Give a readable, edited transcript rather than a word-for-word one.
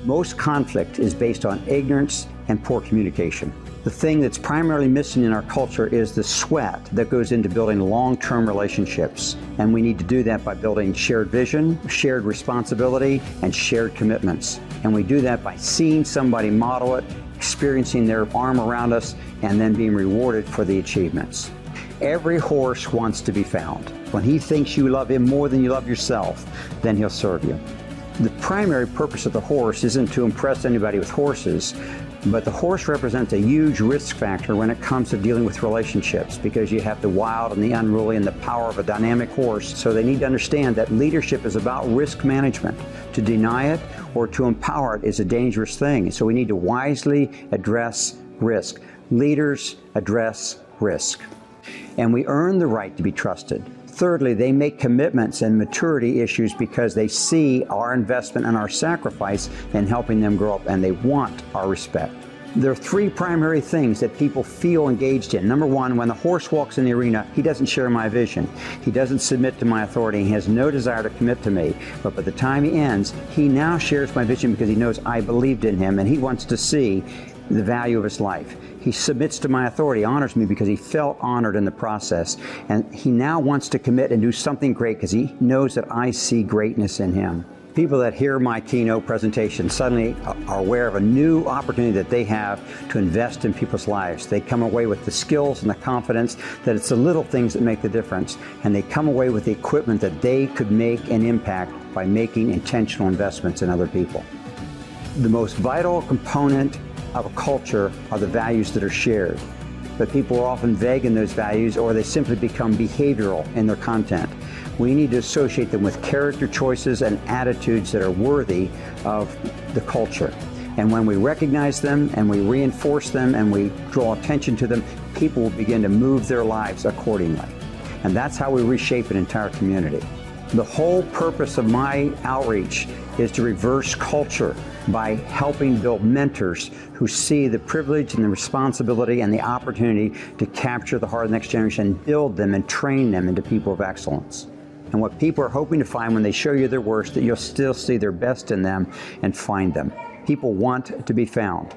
Most conflict is based on ignorance and poor communication. The thing that's primarily missing in our culture is the sweat that goes into building long-term relationships. And we need to do that by building shared vision, shared responsibility, and shared commitments. And we do that by seeing somebody model it, experiencing their arm around us, and then being rewarded for the achievements. Every horse wants to be found. When he thinks you love him more than you love yourself, then he'll serve you. The primary purpose of the horse isn't to impress anybody with horses, but the horse represents a huge risk factor when it comes to dealing with relationships, because you have the wild and the unruly and the power of a dynamic horse. So they need to understand that leadership is about risk management. To deny it or to empower it is a dangerous thing. So we need to wisely address risk. Leaders address risk. And we earn the right to be trusted. Thirdly, they make commitments and maturity issues because they see our investment and our sacrifice in helping them grow up, and they want our respect. There are three primary things that people feel engaged in. Number one, when the horse walks in the arena, he doesn't share my vision. He doesn't submit to my authority. He has no desire to commit to me. But by the time he ends, he now shares my vision because he knows I believed in him, and he wants to see the value of his life. He submits to my authority, honors me because he felt honored in the process. And he now wants to commit and do something great because he knows that I see greatness in him. People that hear my keynote presentation suddenly are aware of a new opportunity that they have to invest in people's lives. They come away with the skills and the confidence that it's the little things that make the difference. And they come away with the equipment that they could make an impact by making intentional investments in other people. The most vital component of a culture are the values that are shared. But people are often vague in those values, or they simply become behavioral in their content. We need to associate them with character choices and attitudes that are worthy of the culture. And when we recognize them and we reinforce them and we draw attention to them, people will begin to move their lives accordingly. And that's how we reshape an entire community. The whole purpose of my outreach is to reverse culture by helping build mentors who see the privilege and the responsibility and the opportunity to capture the heart of the next generation and build them and train them into people of excellence. And what people are hoping to find when they show you their worst, that you'll still see their best in them and find them. People want to be found.